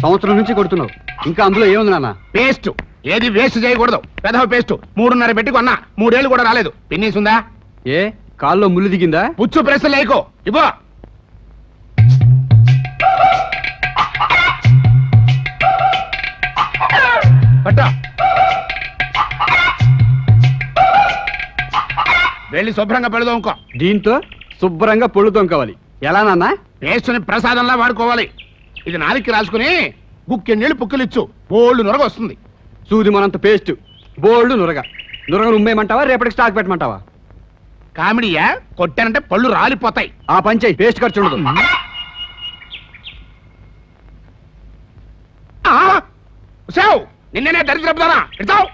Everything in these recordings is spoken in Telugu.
సంవత్సరం నుంచి కొడుతున్నావు, ఇంకా అందులో ఏముంది నాన్న? పేస్ట్. ఏది వేస్ట్ చేయకూడదు. పెదవ పేస్ట్ 3.5 పెట్టి కొన్నా, 3 ఏళ్ళు కూడా రాలేదు. పిన్నీస్ ఉందా? ఏ కాల్లో ముళ్ళు దిగిందా? పుచ్చు ప్రెస్ లేకో ఇవ్వ. పట్ట వెళ్ళి శుభ్రంగా పెడదాంకో. దీంతో శుభ్రంగా పొళ్ళు తొంకవాలి. ఎలా నాన్న? పేస్ట్ని ప్రసాదంలా వాడుకోవాలి. ఇది నాలికి రాసుకుని గుక్కె నీళ్ళు పుక్కిలిచ్చు, బోళ్ళు నొరగ వస్తుంది. సూది మనంత పేస్ట్, బోల్డ్ నురగ. నురగ ఉమ్మేయమంటావా, రేపటికి స్టాక్ పెట్టమంటావా? కామెడీయా? కొట్టానంటే పళ్ళు రాలిపోతాయి. ఆ పంచాయి, పేస్ట్ ఖర్చు ఉండదు. నిన్ననే దరిద్రపుదానా ఇడతావు.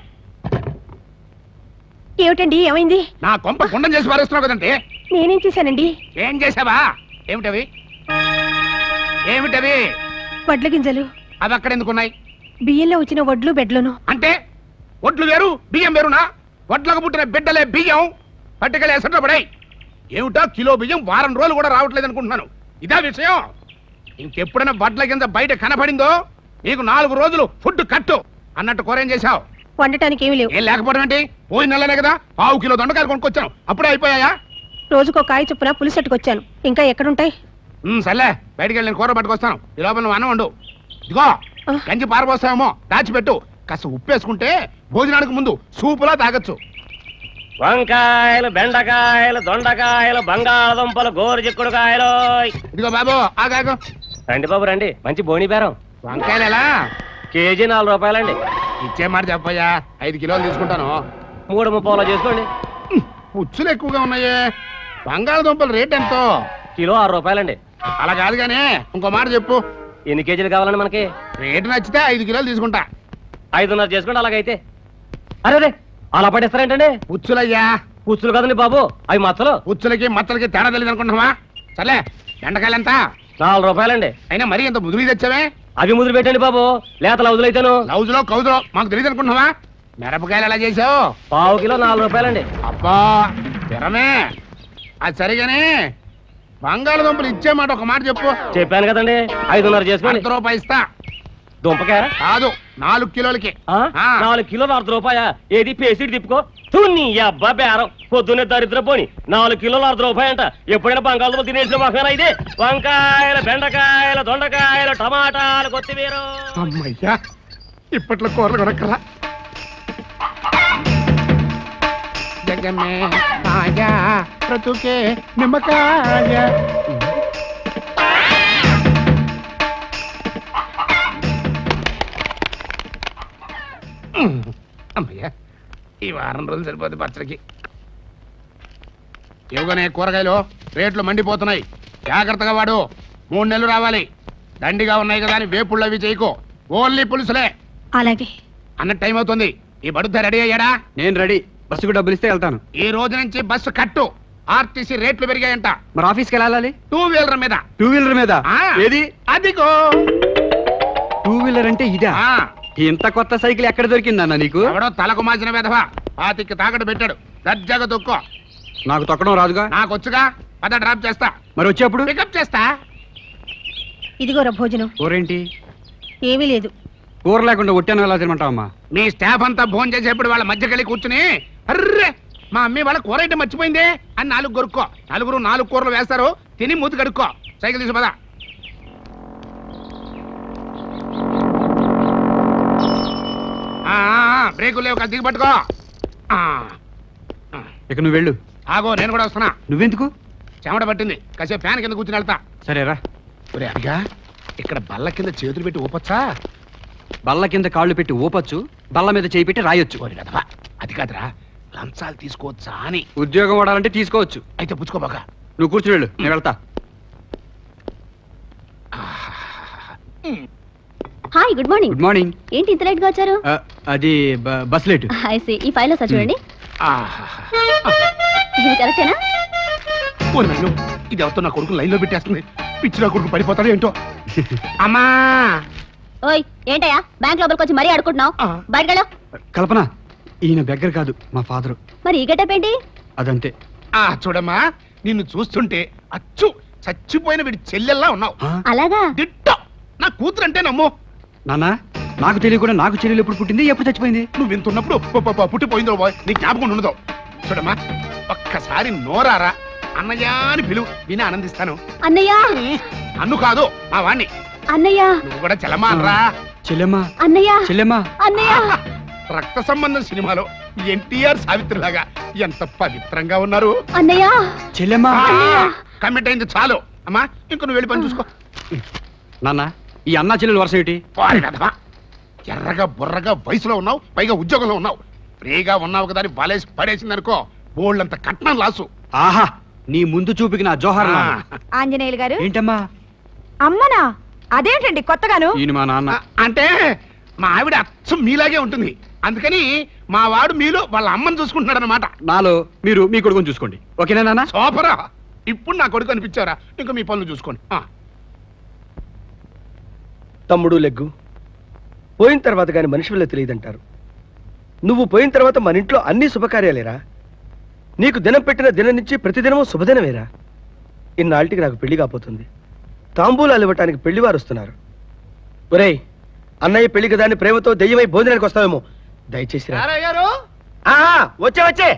ఏమిటండి, ఏమైంది? నా కొంప గుండం చేసి పారేస్తున్నావు కదంటే. నేనేం చేశానండి? ఏం చేసావా? ఏమిటవి? ఏమిటవి? వడ్ల గింజలు. అవి అక్కడ ఎందుకున్నాయి? బియ్యంలో వచ్చిన వడ్లు బెడ్లను. అంటే వడ్లు వేరు బియ్యం వేరునా? వడ్లకు పుట్టిన బిడ్డలే బియ్యం పట్టుకెళ్ళి ఎసట్లో పడాయి. ఏమిటో కిలో బియ్యం వారం రోజులు కూడా రావట్లేదు అనుకుంటున్నాను. ఇదా విషయం? ఇంకెప్పుడైనా వడ్ల కింద బయట కనపడిందో నీకు 4 రోజులు ఫుడ్ కట్టు అన్నట్టు కూరేం చేశావు? వండటానికి ఏమి లేవు. ఏం లేకపోవడం ఏంటి? పోయిన నెలనే కదా 1/2 కిలో దొండకాయలు కొనుక్కొచ్చాను, అప్పుడే అయిపోయాయా? రోజుకో కాయ చొప్పున పులిసెట్టుకొచ్చాను, ఇంకా ఎక్కడుంటాయి? సర్లే, బయటికి వెళ్ళి నేను కూర పట్టుకొస్తాను. ఈ లోపల నువ్వు అన్నం వండు. ఇదిగో గంజి పారపోస్తావేమో, దాచిపెట్టు. కాస్త ఉప్పేసుకుంటే భోజనానికి ముందు సూపులా తాగొచ్చు. వంకాయలు, బెండకాయలు, దొండకాయలు, బంగాళదుంపలు, గోరుచిక్కుడుకాయలు. ఇదిగో బాబు ఆగాగు. రండి బాబు రండి, మంచి బోని బేరం. వంకాయలు ఎలా? కేజీ 4 రూపాయలండి. ఇచ్చే మాట చెప్పయ్యా, 5 కిలోలు తీసుకుంటాను. 3.30 చేసుకోండి. పుచ్చులు ఎక్కువగా ఉన్నాయే. బంగాళదుంపలు రేట్ ఎంతో? కిలో 6 రూపాయలండి. అలా కాదు కానీ ఇంకో మాట చెప్పు. ఎన్ని కేజీలు కావాలండి మనకి? రేటు నచ్చితే 5 కిలోలు తీసుకుంటా. 5.5 చేసుకోండి అలాగైతే. అరే అలా పడేస్తారేంటండి? పుచ్చులయ్యా. పుచ్చులు కదండి బాబు, అవి మచ్చలు. పుచ్చులకి మచ్చలకి తేడా తెలియదు అనుకుంటున్నావా? సర్లే, బెండకాయలు ఎంత? 4 రూపాయలండి. అయినా మరీ ఎంత ముదురు తెచ్చావే? అవి ముదురు పెట్టండి బాబు, లేత లౌజులైతేను. లౌజులో కౌజులో మాకు తెలియదు అనుకుంటున్నావా? మిరపకాయలు ఎలా చేసావు? 1/2 కిలో 4 రూపాయలండి. అబ్బా తిరమే. అది సరిగానే బంగాళదుంపలు ఇచ్చే మాట ఒక మాట చెప్పు. చెప్పాను కదండి, 5.5 చేసుకోండి. ₹1 ఇస్తా. దుంపకాయ కాదు, 4 కిలోలకి. 4 కిలోలు ₹1. ఏది పేసిడి తిప్పుకో. నీ అబ్బా బేరం పొద్దున్నే దరిద్ర పోని. 4 కిలోలు ₹1 అంట. ఎప్పుడైనా బంగాళదుంపలు తినేసిన మాకేనా ఇది? వంకాయలు, బెండకాయలు, దొండకాయలు, టమాటాలు, కొత్తిమీర. అమ్మయ్యా, ఇప్పట్లో కూరలు కొనక్కరా. జగమే మాయా బ్రతుకే నిమ్మకాయ. అమ్మయ్యా, ఈ వారం రోజులు సరిపోతుంది పచ్చడికి. ఇవ్వగానే కూరగాయలు రేట్లు మండిపోతున్నాయి. జాగ్రత్తగా వాడు. 3 నెలలు రావాలి. దండిగా ఉన్నాయి కదా అని వేపుళ్ళు అవి చేయకో. ఓన్లీ పులుసులే. అలాగే. అన్న టైం అవుతుంది. ఈ బడుద్ద రెడీ అయ్యాడా? నేను రెడీ. బస్సుకు డబ్బులు ఇస్తే వెళ్తాను. ఈ రోజు నుంచి బస్సు కట్టు. ఆర్టీసీ రేట్లు పెరిగాయంట. మరి ఆఫీస్కి వెళ్ళాలి? 2 వీలర్ మీద. 2 వీలర్ మీద? ఏది? అదిగో 2 వీలర్ అంటే ఇదా? ఇంత కొత్త సైకిల్ ఎక్కడ దొరికిందన్న నీకు? ఎవడో తలకు మాసిన వెధవా 25కి తాకట్టు పెట్టాడు. దర్జాగా తొక్కో. నాకు తొక్కడం రాదుగా. నాకు వచ్చుగా. పద డ్రాప్ చేస్తా. మరి వచ్చేప్పుడు పికప్ చేస్తా. ఇదిగోరా భోజనం. కూరేంటి? ఏమీ లేదు. కూర లేకుండా ఒట్టాను ఎలా తినమంటావమ్మా? మీ స్టాఫ్ అంతా భోజనం చేసేప్పుడు వాళ్ళ మధ్యకెళ్ళి కూర్చుని అర్రే మా అమ్మి వాళ్ళ కూర అయితే మర్చిపోయిందే అని 4 కొరుక్కో. 4 కూరలు వేస్తారు. తిని మూతి కడుక్కో. సైకిల్ తీసి పద. బ్రేకులు లేవు, దిగి పట్టుకో. ఇక నువ్వు వెళ్ళు. ఆగో, నేను కూడా వస్తున్నా. నువ్వెందుకు? చెమట పట్టింది, కాసేపు ఫ్యాన్ కింద కూర్చుని వెళ్తా. సరేరా. అదిగా ఇక్కడ బల్ల కింద చేతులు పెట్టి ఊపొచ్చా? బల్ల కింద కాళ్ళు పెట్టి ఊపొచ్చు, బల్ల మీద చేయి పెట్టి రాయొచ్చు. అది కాదురా, లంచాలు తీసుకోవచ్చా అని. ఉద్యోగం వాడాలంటే తీసుకోవచ్చు. అయితే పుచ్చుకోబాక. నువ్వు కూర్చుని వెళ్ళు, నేను వెళ్తా. Hi, good morning. Good morning. ఏంటి ఇంత లేట్ గా వచ్చారు? అది బస్ లేట్. ఈ ఫైల్ ఒకసారి చూడండి. ఇది కరెక్టేనా? ఇది ఎవరితో నా కొడుకు లైన్ లో పెట్టేస్తుంది. పిచ్చి నా కొడుకు పడిపోతాడు ఏంటో. అమ్మా ఓయ్, ఏంటయ్యా బ్యాంక్ లోపలికి వచ్చి మరీ అడుకుంటున్నావు? బయటకెళ్ళు. కల్పన, ఈయన దగ్గర కాదు, మా ఫాదరు. మరి ఈ గెటప్ ఏంటి? అదంతే. చూడమ్మా, నిన్ను చూస్తుంటే అచ్చు చచ్చిపోయిన వీడి చెల్లెల్లా ఉన్నావు. అలాగా? దిట్టో. నా కూతురు అంటే నమ్ము. నాన్న నాకు తెలియకుండా నాకు చెల్లెలు ఎప్పుడు పుట్టింది ఎప్పుడు చచ్చిపోయింది? నువ్వు వింటున్నప్పుడు పుట్టిపోయిందో బాయ్ నీకు జ్ఞాపకం ఉండదు. చూడమ్మా ఒక్కసారి నోరారా అన్నయ్య అని పిలువు, విని ఆనందిస్తాను. అన్నయ్య అన్ను కాదు మా వాణ్ణి. అన్నయ్య నువ్వు కూడా చెల్లమ్మా అనరా. చెల్లెమ్మా అన్నయ్య చెల్లెమ్మా. అన్నయ్య రక్త సంబంధం సినిమాలో ఎన్టీఆర్ సావిత్రిలాగా ఎంత పవిత్రంగా ఉన్నారు. అన్నయ్య చెల్లెమ్మా. కమిట్ అయింది చాలు అమ్మా, ఇంక నువ్వు వెళ్ళి పని చూసుకో. నాన్న ఈ అన్నా చెల్లెలు వరుస ఏంటి? ఎర్రగా బుర్రగా వయసులో ఉన్నావు, పైగా ఉద్యోగంలో ఉన్నావు. ఫ్రీగా ఉన్నావు కదా అని బాలేసి పడేసింది అనుకో, బోళ్ళంత కట్నం లాసు. ఆహా నీ ముందు చూపికి నా జోహార్. ఆంజనేయులు గారు. ఏంటమ్మా? అమ్మనా? అదేంటండి కొత్తగాను? ఈయన మా నాన్న. అంటే మా ఆవిడ అచ్చం మీలాగే ఉంటుంది, అందుకని మా వాడు మీలో వాళ్ళ అమ్మని చూసుకుంటున్నాడు అనమాట. నాలో మీరు మీ కొడుకుని చూసుకోండి. ఓకేనా నాన్న? సూపరా, ఇప్పుడు నా కొడుకు అనిపించారా, ఇంకా మీ పనులు చూసుకోండి. తమ్ముడు లెగ్గు పోయిన తర్వాత కానీ మనిషి వల్ల తెలియదంటారు. నువ్వు పోయిన తర్వాత మన ఇంట్లో అన్ని శుభకార్యాలేరా. నీకు దినం పెట్టిన దినం నుంచి ప్రతిదినము శుభదినమేరా. ఇన్నాళ్ళకి నాకు పెళ్లి కాపోతుంది. తాంబూలాలు ఇవ్వటానికి పెళ్లివారు వస్తున్నారు. ఒరేయ్ అన్నయ్య పెళ్లి కదా అని ప్రేమతో దెయ్యమై భోజనానికి వస్తావేమో, దయచేసి వచ్చే వచ్చే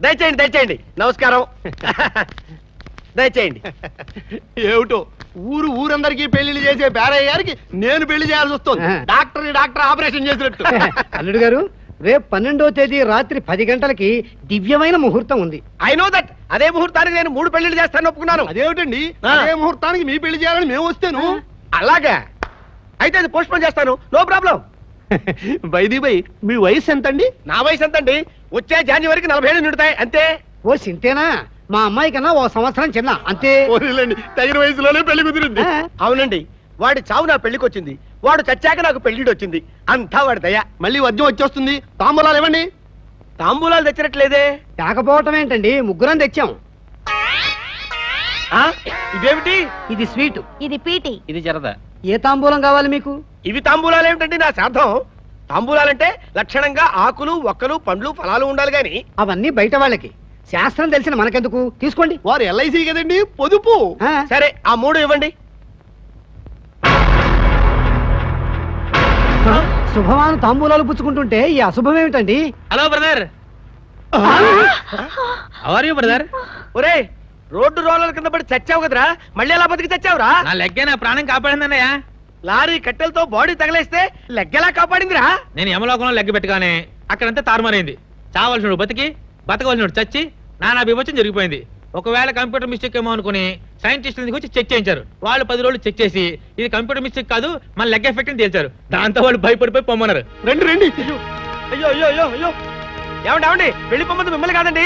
దయచేయండి దయచేయండి. నమస్కారం. దయచేయండి. ఏమిటో ఊరందరికీ పెళ్లిళ్ళు చేసే పేరయ్య గారికి నేను పెళ్లి చేయాల్సి వస్తుంది. డాక్టర్ ఆపరేషన్ చేసినట్టు. అల్లుడు గారు రేపు 12వ తేదీ రాత్రి 10 గంటలకి దివ్యమైన ముహూర్తం ఉంది. I know that. అదే ముహూర్తానికి నేను 3 పెళ్లిళ్ళు చేస్తాను ఒప్పుకున్నాను. అదేమిటండి అదే ముహూర్తానికి మీ పెళ్లి చేయాలని మేము వస్తేను. అలాగా అయితే అది పోస్ట్ పోన్ చేస్తాను, నో ప్రాబ్లం. బైది బై మీ వయసు ఎంతండి? నా వయసు ఎంతండి? వచ్చే జనవరికి 40 ఏళ్ళు నిండుతాయి అంతే. ఓ సింతేనా? మా అమ్మాయి కన్నా 1 సంవత్సరం చిన్న అంతే. తగిన వయసులోనే పెళ్లి కుదిరింది. అవునండి, వాడి చావు నా పెళ్లికి వచ్చింది, వాడు చచ్చాక నాకు పెళ్లిడి వచ్చింది. అంతా వాడి దయ. మళ్ళీ వద్యం వచ్చేస్తుంది. తాంబూలాలు ఇవ్వండి. తాంబూలాలు తెచ్చినట్లేదే. తేకపోవటం ఏంటండి, ముగ్గురం తెచ్చాం. ఇదేమిటి? ఇది స్వీట్, ఇది పీటి, ఇది జరదా. ఏ తాంబూలం కావాలి మీకు? ఇవి తాంబూలాలు ఏమిటండి? నా శ్రాద్ధం. తాంబూలాలంటే లక్షణంగా ఆకులు ఒక్కలు పండ్లు ఫలాలు ఉండాలి గాని. అవన్నీ బయట వాళ్ళకి, శాస్త్రం తెలిసిన మనకెందుకు? తీసుకోండి. వారు ఎల్ఐసి కదండి, పొదుపు. సరే ఆ 3 ఇవ్వండి. శుభమాను తాంబూలాలు పుచ్చుకుంటుంటే ఈ అశుభం ఏమిటండి? Hello brother. How are you brother? ఒరే రోడ్డు రోలర్ కింద పడి చచ్చావు కదరా, మళ్ళీ ఎలా బతికి చచ్చావురా? నా లెగ్గే నా ప్రాణం కాపాడిందన్నయ్య. Lorry కట్టెలతో body తగలేస్తే లెగ్గెలా కాపాడిందిరా? నేను యమలోకంలో లెగ్గ పెట్టగానే అక్కడంతా తారుమారైంది. చావలసినోడు బతికి, బతకవలసినోడు చచ్చి నానా విభజన జరిగిపోయింది. ఒకవేళ కంప్యూటర్ మిస్టేక్ ఏమో అనుకుని సైంటిస్టులు వచ్చి చెక్ చేయించారు. వాళ్ళు 10 రోజులు చెక్ చేసి ఇది కంప్యూటర్ మిస్టేక్ కాదు మన లెగ్ ఎఫెక్ట్ అని తేల్చారు. దాంతో వాళ్ళు భయపడిపోయి పొమ్మన్నారు. రండి. అయ్యో అయ్యో అయ్యో అయ్యో ఏమండి వెళ్ళిపోమంది మిమ్మల్ని కాదండి.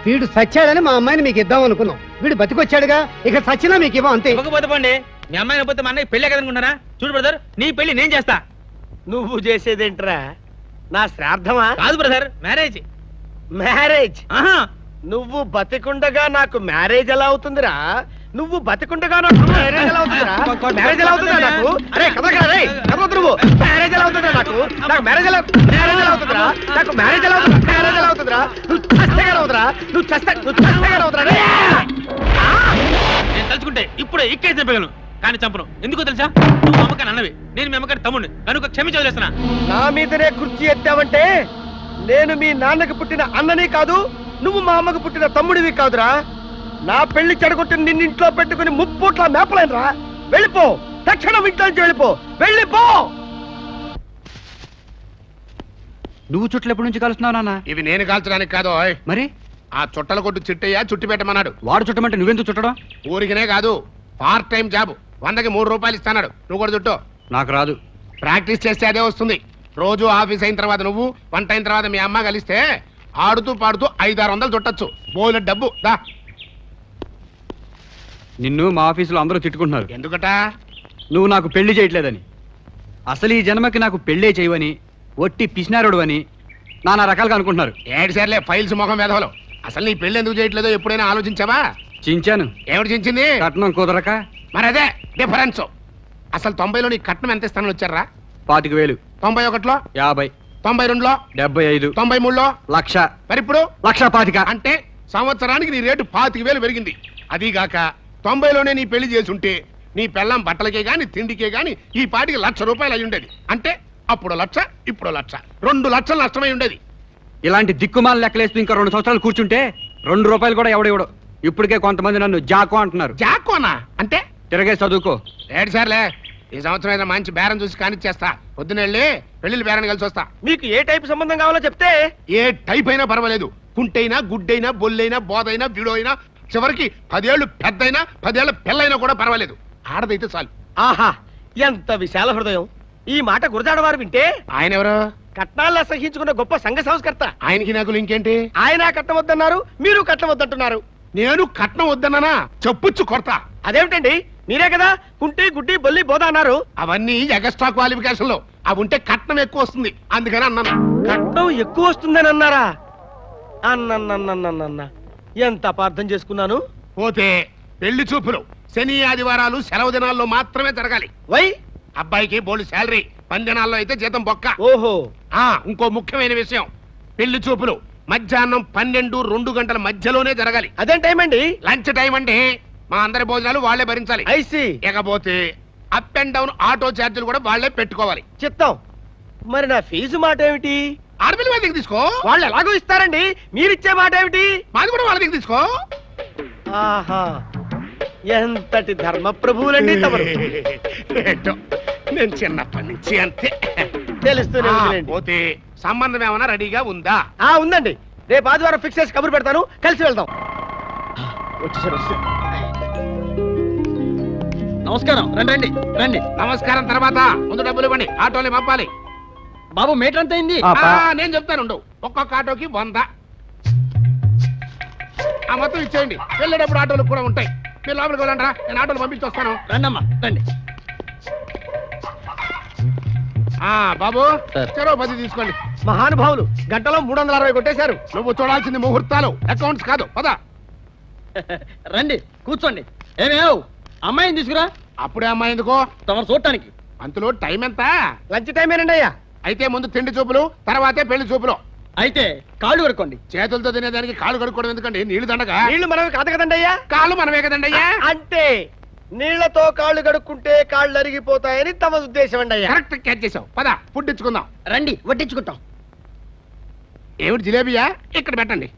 వీడు సచ్చాడని మా అమ్మాయిని మీకు ఇద్దాం అనుకున్నాం. వీడు బతికొచ్చాడుగా, ఇక సచ్చినా మీకు ఇవ్వం అంతే. ఇవ్వకపోతే పోండి. మీ అమ్మాయిని పోతే మా అన్నయ్య పెళ్ళే కదనుకుంటారా? చూడు బ్రదర్, నీ పెళ్లి నేను చేస్తా. నువ్వు చేసేదేంట్రా? నా శ్రాద్ధమా? కాదు బ్రదర్, మ్యారేజ్. మ్యారేజ్? నువ్వు బతికుండగా నాకు మ్యారేజ్ ఎలా అవుతుందిరా? నువ్వు బతికుండగా నాకు మ్యారేజ్ ఎలా అవుతుందిరా? మ్యారేజ్ ఎలా అవుతుందిరా నాకు? అరే కదరా రే కదరా నువ్వు. మ్యారేజ్ ఎలా అవుతుందిరా నాకు? నాకు మ్యారేజ్ ఎలా అవుతుందిరా? నాకు మ్యారేజ్ ఎలా అవుతుందిరా? మ్యారేజ్ ఎలా అవుతుందిరా? నువ్వు చస్తే అవుతురా, నువ్వు చస్తే అవుతురా. నేను తలుచుకుంటే ఇప్పుడే ఇక్కే చంపగలను, కానీ చంపను. ఎందుకో తెలుసా? నువ్వు అమ్మకాన్ని అన్నవి, నేను మీ అమ్మకాన్ని తమ్ముడిని కనుక క్షమించవలసిన. నా మీదనే కుర్చీ ఎత్తావంటే నేను మీ నాన్నకి పుట్టిన అన్నని కాదు, నువ్వు మా అమ్మకు పుట్టిన తమ్ముడివి కాదురా. నా పెళ్లి చెడగొట్టి నిన్నింట్లో పెట్టుకుని 3 పూట్ల మేపలేనురా. వెళ్ళిపో, తక్షణం ఇంట్లో నుంచి వెళ్ళిపో. నువ్వు చుట్టలు ఎప్పటి నుంచి కలుస్తున్నావు నాన్న? ఇవి నేను కాల్చడానికి కాదు, మరి ఆ చుట్టల కొట్టు చిట్టయ్య చుట్టి పెట్టమన్నాడు. వాడు చుట్టమంటే నువ్వెందుకు చుట్టడం? ఊరికనే కాదు, పార్ట్ టైం జాబ్, 100కి 3 రూపాయలు ఇస్తాడు. నువ్వు కూడా చుట్టూ. నాకు రాదు. ప్రాక్టీస్ చేస్తే అదే వస్తుంది. రోజు ఆఫీస్ అయిన తర్వాత నువ్వు, వంట అయిన తర్వాత మీ అమ్మ కలిస్తే ఆడుతూ పాడుతూ 500-600 చుట్టచ్చు. బోలె డబ్బు దా. నిన్ను మా ఆఫీసులో అందరూ తిట్టుకుంటున్నారు. ఎందుకట? నువ్వు నాకు పెళ్లి చేయట్లేదని. అసలు ఈ జన్మకి నాకు పెళ్లే చేయవని, ఒట్టి పిసినారుడు అని నానా రకాలుగా అనుకుంటున్నారు. 7 సార్లే ఫైల్స్ ముఖం వేధవలు. అసలు నీ పెళ్లి ఎందుకు చేయట్లేదో ఎప్పుడైనా ఆలోచించావా? చించాను. ఏమిటి చించింది? కట్నం కుదరక. మరి అదే డిఫరెన్స్. అసలు 90లో నీ కట్నం ఎంత ఇస్తానని వచ్చారా? 25,000. 91లో 50. 92లో 75. 93లో 1,00,000. మరి ఇప్పుడు 1,25,000. అంటే సంవత్సరానికి నీ రేటు 25,000 పెరిగింది. అదీగాక 90లోనే నీ పెళ్లి చేసి ఉంటే నీ పెళ్ళం బట్టలకే గాని తిండికే గాని ఈ పాటికి 1,00,000 రూపాయలు అయి ఉండేది. అంటే అప్పుడు 1,00,000, ఇప్పుడు 1,00,000, 2 లక్షలు నష్టమై ఉండేది. ఇలాంటి దిక్కుమాల లెక్కలేస్తూ ఇంకా 2 సంవత్సరాలు కూర్చుంటే 2 రూపాయలు కూడా ఎవడెవడో. ఇప్పటికే కొంతమంది నన్ను జాకో అంటున్నారు. జాకోనా అంటే? తిరగే చదువుకో. ఏడు సార్లే, ఈ సంవత్సరం ఏదో మంచి బేరం చూసి కానిచ్చేస్తా. పొద్దున వెళ్ళి పెళ్లిళ్ళు బేరాన్ని కలిసి వస్తా. మీకు ఏ టైప్ సంబంధం కావాలో చెప్తే. ఏ టైప్ అయినా పర్వాలేదు. కుంటైనా, గుడ్డైనా, బొల్లైనా, బోధైనా, బిడోయినా, చివరికి 10 ఏళ్ళు పెద్దయినా 10 ఏళ్ళ పిల్లైనా కూడా పర్వాలేదు. ఆడదైతే చాలు. ఆహా, ఎంత విశాల హృదయం. ఈ మాట గురజాడవారు వింటే. ఆయన ఎవరు? కట్నాలను అసహించుకున్న గొప్ప సంఘ సంస్కర్త. ఆయనకి నాకు ఇంకేంటి? ఆయన కట్నం వద్దన్నారు, మీరు కట్నం వద్దంటున్నారు. నేను కట్నం వద్దన్నానా? చెప్పుచ్చు కొడతా. అదేమిటండి, మీరే కదా కుంటి గుడ్డి బొల్లి బోధ అన్నారు. అవన్నీ ఎగస్ట్రా క్వాలిఫికేషన్ లో. అవి ఉంటే కట్నం ఎక్కువ వస్తుంది, అందుకని అన్నాను. కట్నం ఎక్కువ వస్తుందని అన్నారా? అన్న ఎంత అపార్థం చేసుకున్నాను. పోతే పెళ్లి చూపులు శని ఆదివారాలు సెలవు దినాల్లో మాత్రమే జరగాలి. వై? అబ్బాయికి బోల్డ్ శాలరీ, 10 దినాల్లో అయితే జీతం బొక్క. ఓహో. ఇంకో ముఖ్యమైన విషయం, పెళ్లి చూపులు మధ్యాహ్నం 12-2 గంటల మధ్యలోనే జరగాలి. అదేం టైం అండి? లంచ్ టైం అండి. మా అందరి భోజనాలు వాళ్లే భరించాలి. ఐసి. ఇకపోతే అప్ అండ్ డౌన్ ఆటో ఛార్జీలు కూడా వాళ్లే పెట్టుకోవాలి. చిత్తం. మరి నా ఫీజు మాట ఏమిటి? ఆడపిల్ల వాళ్ళ దగ్గర తీసుకో. వాళ్ళు ఎలాగో ఇస్తారండి, మీరిచ్చే మాట ఏమిటి? మాది కూడా వాళ్ళ దగ్గర తీసుకో. ఆహా, ఎంతటి ధర్మ ప్రభువులండి తమరు. ఏంటో, నేను చిన్నప్పటి నుంచి అంతే. తెలుస్తూనే ఉందిలేండి. పోతే సంబంధం ఏమైనా రెడీగా ఉందా? ఉందండి. రేపు ఆదివారం ఫిక్స్ చేసి కబురు పెడతాను, కలిసి వెళ్దాం. వచ్చేసారు. నమస్కారం. రండి రండి. నమస్కారం తర్వాత ముందు డబ్బులు ఇవ్వండి, ఆటోలు పంపాలి. బాబు మీటర్ ఎంత అయింది? నేను చెప్తాను, ఒక్కొక్క ఆటోకి 100. ఆ మొత్తం ఇచ్చేయండి. వెళ్ళేటప్పుడు ఆటోలు కూడా ఉంటాయి. మీరు లోపలికి వెళ్ళండి, నేను ఆటోలు పంపించి వస్తాను. రండమ్మా రండి. బాబు, చెరో 10 తీసుకోండి. మహానుభావులు గంటలో 360 కొట్టేశారు. నువ్వు చూడాల్సింది ముహూర్తాలు, అకౌంట్స్ కాదు. పద రండి కూర్చోండి. ఏమేవ్ అమ్మాయిని తీసుకురా. అప్పుడే అమ్మాయి ఎందుకో? తమరు చూడటానికి. అంతలో టైం ఎంత? లంచ్ టైం ఏనండి అయ్యా. అయితే ముందు తిండి చూపులు, తర్వాతే పెళ్లి చూపులు. అయితే కాళ్ళు కడుక్కోండి. చేతులతో తినేదానికి కాళ్ళు కడుక్కోవడం ఎందుకండి? నీళ్లు దండగా. నీళ్లు మనమే కాదు కదండి అయ్యా. కాళ్ళు మనమే కదండి అయ్యా. అంటే నీళ్లతో కాళ్ళు కడుక్కుంటే కాళ్ళు అరిగిపోతాయని తమ ఉద్దేశం అండి అయ్యా. కరెక్ట్ క్యాచ్ చేసావు. పద ఫుడ్ ఇచ్చుకుందాం. రండి వడ్డించుకుంటాం. ఏమిటి జిలేబియా? ఇక్కడ పెట్టండి.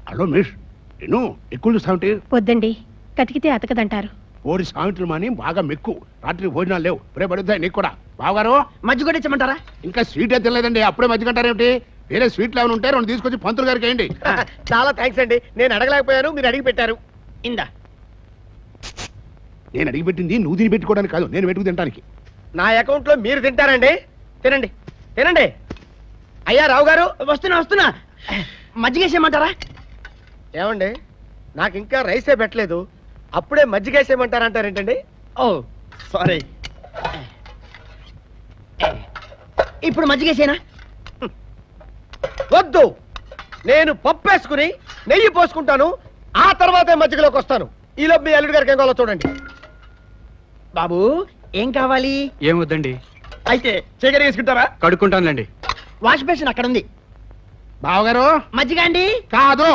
హలో మిస్, నేను ఎక్కువ చూస్తామంటే. వద్దండి, కతికితే అతకదంటారు. ఓడి సామెతలు మాని బాగా మెక్కు. రాత్రి భోజనాలు లేవు, రేపు పడుతాయి నీకు కూడా. బావగారు మజ్జిగ కూడా ఇచ్చమంటారా? ఇంకా స్వీట్ అయితే తినలేదండి, అప్పుడే మధ్య కంటారేమిటి? వేరే స్వీట్లు ఏమైనా ఉంటే 2 తీసుకొచ్చి పంతులు గారికి వేయండి. చాలా థ్యాంక్స్ అండి, నేను అడగలేకపోయాను, మీరు అడిగి పెట్టారు. ఇందా. నేను అడిగి పెట్టింది నువ్వు తిని పెట్టుకోవడానికి కాదు, నేను పెట్టుకు తినడానికి. నా అకౌంట్ లో మీరు తింటారండి. తినండి తినండి. అయ్యా రావు గారు, వస్తున్నా. మజ్జిగేసేయమంటారా? ఏమండి, నాకు ఇంకా రైసే పెట్టలేదు, అప్పుడే మజ్జిగేసేయమంటారంటారేంటండి? ఓ సారీ. ఇప్పుడు మజ్జిగేసేనా? వద్దు, నేను పప్పు వేసుకుని నెయ్యి పోసుకుంటాను, ఆ తర్వాతే మజ్జిగలోకి వస్తాను. ఈలోపు మీ అల్లుడి గారికి ఏం కావాలో చూడండి. బాబు ఏం కావాలి? ఏమొద్దండి. అయితే చీకటి వేసుకుంటారా? కడుక్కుంటానులేండి. వాష్ బేసిన్ అక్కడ ఉంది. బావగారు మజ్జిగ అండి? కాదు.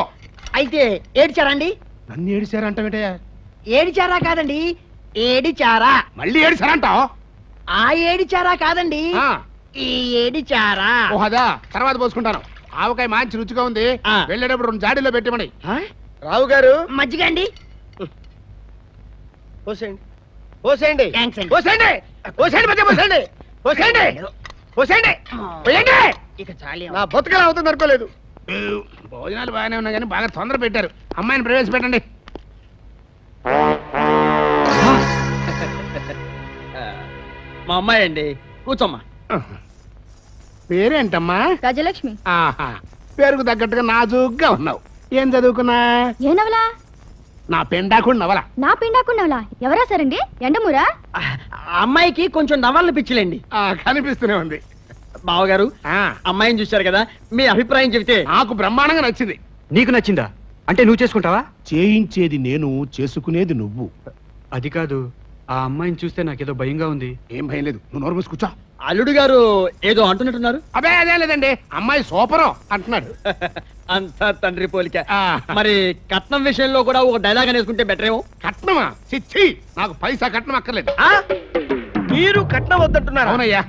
అయితే ఏడిచారా అండి? నన్ను ఏడిచారంటావేంటయ్యా? ఏడిచారా కాదండి, ఏడిచారా. మళ్ళీ ఏడిచారంటావు? ఆ ఏడిచారా కాదండి, ఈ ఏడిచారా. ఓహదా, తర్వాత పోసుకుంటాను. ఆవకాయ మంచి రుచిగా ఉంది, వెళ్ళేటప్పుడు 2 జాడీలో పెట్టమని. రావు గారు మజ్జిగ అండి? పోసేయండి పోసేయండి థాంక్స్ అండి. పోసేయండి పోసేయండి మధ్య పోసేయండి పోసేయండి పోసేయండి పోయండి. ఇక చాలే. నా బతుకలు అవుతుంది అనుకోలేదు. భోజనాలు బాగానే ఉన్నాయి కానీ బాగా తొందర పెట్టారు. అమ్మాయిని ప్రవేశపెట్టండి. మా అమ్మాయి అండి, కూర్చోమ్మా. పేరేంటమ్మా? గజలక్ష్మి. ఆహా, పేరుకు తగ్గట్టుగా నాజుగ్గా ఉన్నావు. ఏం చదువుకున్నా? ఏ నవలా? నా పెండాకుడు నవల. నా పిండాకుండా నవలా ఎవరా సారండి? ఎండమూరా? అమ్మాయికి కొంచెం నవలను పిచ్చిలేండి. కనిపిస్తూనే ఉంది. బావగారు, అమ్మాయిని చూశారు కదా, మీ అభిప్రాయం చెబితే. నాకు బ్రహ్మాండంగా నచ్చింది. నీకు నచ్చిందా? అంటే నువ్వు చేసుకుంటావా? చేయించేది నేను, చేసుకునేది నువ్వు. అది కాదు, ఆ అమ్మాయిని చూస్తే నాకేదో భయంగా ఉంది. ఏం భయం లేదు, నువ్వు నోరు మూసి కూర్చో. అల్లుడు గారు ఏదో అంటున్నట్టున్నారు. అదే అదే లేదండి, అమ్మాయి సూపరం అంటున్నాడు. అంతా తండ్రి పోలిక. ఆ, మరి కట్నం విషయంలో కూడా ఒక డైలాగ్ అనేసుకుంటే బెటర్ ఏమో. కట్నమా? చిచ్చి, నాకు పైసా కట్నం అక్కర్లేదు. మీరు కట్నం వద్దంటున్నారా? అవునయ్యా,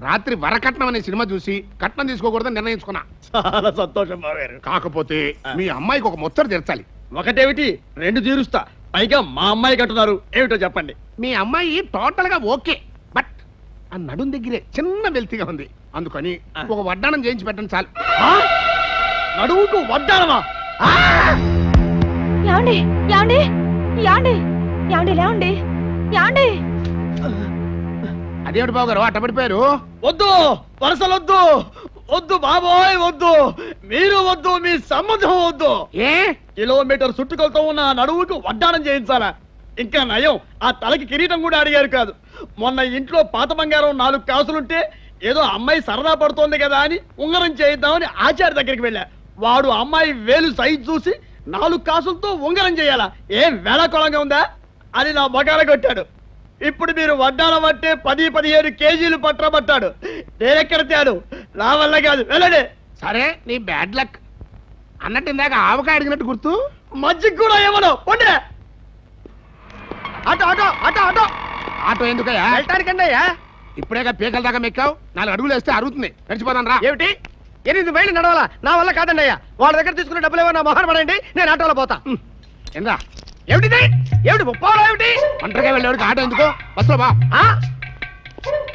రాత్రి వరకట్నం అనే సినిమా చూసి కట్నం తీసుకోకూడదని నిర్ణయించుకున్నా. చాలా సంతోషం బాగారు. కాకపోతే మీ అమ్మాయికి ఒక ముచ్చట తీర్చాలి. ఒకటేమిటి, 2 తీరుస్తా. పైగా మా అమ్మాయి కట్టున్నారు, ఏమిటో చెప్పండి. మీ అమ్మాయి టోటల్ గా ఓకే, బట్ ఆ నడుం దగ్గరే చిన్న వెల్తిగా ఉంది. అందుకని ఒక వడ్డానం చేయించి పెట్టండి చాలు. నడువుకు వడ్డానమా? యాండి యాండి యాండి యాండి లేవండి యాండి. అదేమిటి బాబు గారు అట్ట పడిపోయారు? వద్దు, వరసలొద్దు, వద్దు బాబోయ్, వద్దు. మీరు వద్దు, మీ సంబంధం వద్దు. ఏ కిలోమీటర్ చుట్టుకొలతో ఉన్న ఆ నడువుకు వడ్డానం చేయించాలా? ఇంకా నయం, ఆ తలకి కిరీటం కూడా అడిగారు కాదు. మొన్న ఇంట్లో పాత బంగారం 4 కాసులుంటే ఏదో అమ్మాయి సరదా పడుతోంది కదా అని ఉంగరం చేయిద్దామని ఆచార్య దగ్గరికి వెళ్ళా. వాడు అమ్మాయి వేలు సైజు చూసి 4 కాసులతో ఉంగరం చేయాలా? ఏం వేళాకోళంగా ఉందా అని నా బకాల కొట్టాడు. ఇప్పుడు మీరు వడ్డానం అంటే 10-15 కేజీలు పట్టబట్టాడు. నేనెక్కడ తేడు, నా వల్ల కాదు, వెళ్ళండి. సరే, నీ బ్యాడ్ లక్. అన్నట్టు ఇందాక ఆవకాయ అడిగినట్టు గుర్తు. మజ్జిగ కూడా ఏమను ఉండే. Auto auto auto auto auto ఎందుకయ్యా? వెళ్ళటానికండి అయ్యా. ఇప్పుడేగా పీకల దాకా మెక్కావు, 4 అడుగులు వేస్తే అరుగుతుంది. నడిచిపోదాం రా. ఏమిటి 8 మైళ్ళు నడవాలా? నా వల్ల కాదండి అయ్యా. వాళ్ళ దగ్గర తీసుకునే డబ్బులు ఏమో నా మొహన పడండి, నేను ఆటోలో పోతా. ఎందా ఏమిటిది? ఏమిటి ముప్పావలా? ఏమిటి ఒంటరిగా వెళ్ళేవాడికి ఆటో ఎందుకో, బస్సులో బా.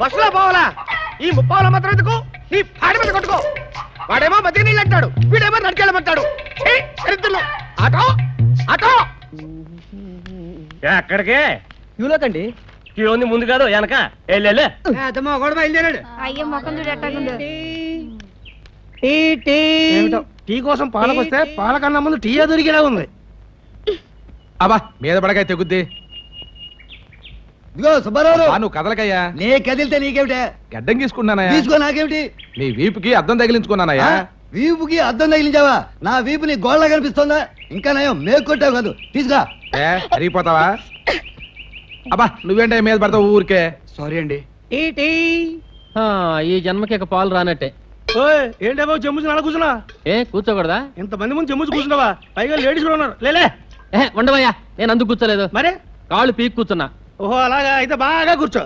బస్సులో పోవాలా? ఈ ముప్పావలా మాత్రం ఎందుకు? నీ పాడి మీద కొట్టుకో. వాడేమో మధ్య నీళ్ళు అంటాడు, వీడేమో నడికెళ్ళమంటాడు. Auto auto. ఎక్కడికే? క్యూలోకండి. క్యూ ఉంది ముందు కాదు వెనక. వెళ్ళే బయలుదేరాడు. అయ్యో మొఖం చూడు ఎట్టాగుందో. ఏమిటో, టీ కోసం పాలకొస్తే పాలకన్నా ముందు టీ దొరికేలా ఉంది. అబ్బా మీద పడకాయ తెగుద్ది. ఇదిగో సుబ్బారావు, నువ్వు కదలకయ్యా. నే కదిలితే నీకేమిటే? గడ్డం గీసుకున్నానయ్యా. తీసుకో, నాకేమిటి? నీ వీపుకి అద్దం తగిలించుకున్నానయ్యా. వీపుకి అద్దం తగిలించావా? నా వీపు నీ గోళ్ళ కనిపిస్తోందా? ఇంకా నయం మేకు కొట్టావు కాదు, తీసుగా. అరిగిపోతావా? అబ్బా నువ్వేంటే మీద పడతావు ఊరికే. సారీ అండి. ఈ జన్మకి ఇక పాలు రానట్టే. ఏంటో చెమ్ముసి నడ కూర్చున్నా. కూర్చోకూడదా? ఇంతమంది ముందు చెమ్ముసి కూర్చున్నావా? పైగా లేడీస్ కూడా ఉన్నారు. లేలే ఉండవయ్యా, నేను అందుకు కూర్చోలేదు. మరి కాళ్ళు పీక్ కూర్చున్నా. ఓహో అలాగా, అయితే బాగా కూర్చో.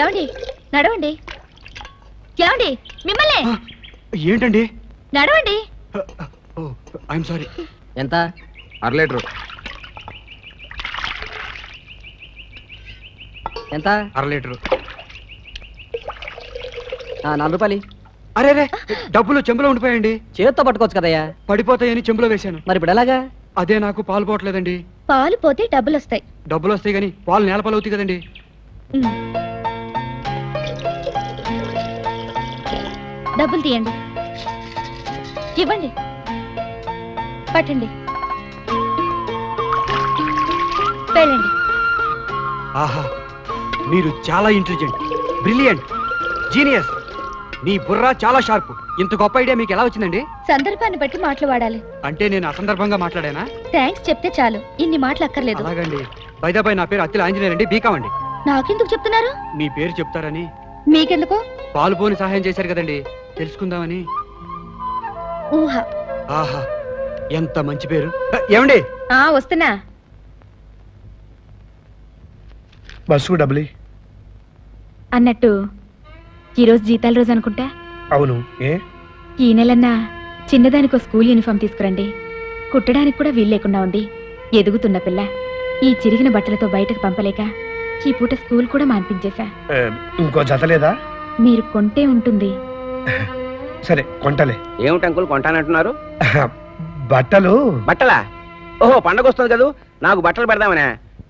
ఏమండి నడవండి. ఏమండి మిమ్మల్ని ఏంటండి? నడవండి. I'm sorry. ఎంత? 1/2 లీటరు. ఎంత? 1/2 లీటరు. 4 రూపాయలు. అరే రే, డబ్బులు చెంబులో ఉండిపోయండి. చేత్తో పట్టుకోవచ్చు కదయ్యా. పడిపోతాయని చెంబులో వేశాను. మరి ఇప్పుడు ఎలాగా? అదే నాకు పాలు పోవట్లేదండి. పాలు పోతే డబ్బులు వస్తాయి. డబ్బులు వస్తాయి కానీ పాలు నేలపాలు అవుతాయి కదండి. డబ్బులు తీయండి, ఇవ్వండి, పట్టండి, వెళ్ళండి. ఆహా, మీరు చాలా ఇంటెలిజెంట్, బ్రిలియంట్, జీనియస్. నీ బుర్ర చాలా షార్ప్. ఇంత గొప్ప ఐడియా మీకు ఎలా వచ్చిందండి? సందర్భాన్ని బట్టి మాటలు వాడాలి. అంటే నేను అసందర్భంగా మాట్లాడానా? థ్యాంక్స్ చెప్తే చాలు, ఇన్ని మాటలు అక్కర్లేదు. అలాగండి. బైదాబాయ్ నా పేరు అత్తిల ఆంజనేయర్ అండి, బీకాం అండి. నాకెందుకు చెప్తున్నారు? మీ పేరు చెప్తారని. మీకెందుకు? పాలు పోని సహాయం చేశారు కదండి, తెలుసుకుందామని. ఊహ. ఆహా, ఎంత మంచి పేరు. ఏమండి? వస్తున్నా. బస్సు డబ్బులు అన్నట్టు ఈరోజు జీతాల రోజు అనుకుంటా. అవును. ఈ నెలన్నా చిన్నదానికో స్కూల్ యూనిఫామ్ తీసుకురండి. కుట్టడానికి కూడా వీలు లేకుండా ఉంది. ఎదుగుతున్న పిల్ల. ఈ చిరిగిన బట్టలతో బయటకు పంపలేక ఈ పూట స్కూల్ కూడా మాన్పించేశా. ఇంకో జత లేదా? మీరు కొంటే ఉంటుంది. సరే కొంటలే. ఏమిటి అంకుల్ కొంటానంటున్నారు? బట్టలు. బట్టలా? ఓహో, పండగ వస్తుంది కదా, నాకు బట్టలు పెడదామనే.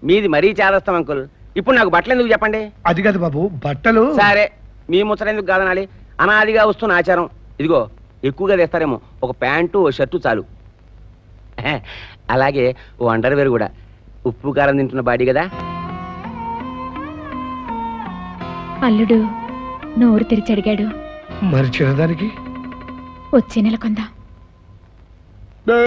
మీది మరీ చేదస్తాం అంకుల్. ఇప్పుడు నాకు బట్టలు ఎందుకు చెప్పండి? అది కాదు బాబు, బట్టలు. సరే, మీ ముచ్చట ఎందుకు కాదనాలి? అనాదిగా వస్తున్న ఆచారం. ఇదిగో, ఎక్కువగా తెస్తారేమో, ఒక ప్యాంటు ఓ షర్టు చాలు. అలాగే ఓ అండర్వేర్ కూడా. ఉప్పు కారం తింటున్న బాడీ కదా. అల్లుడు నోరు తెరిచి అడిగాడు. మరి చిన్నదానికి వచ్చే నెల కొందాం.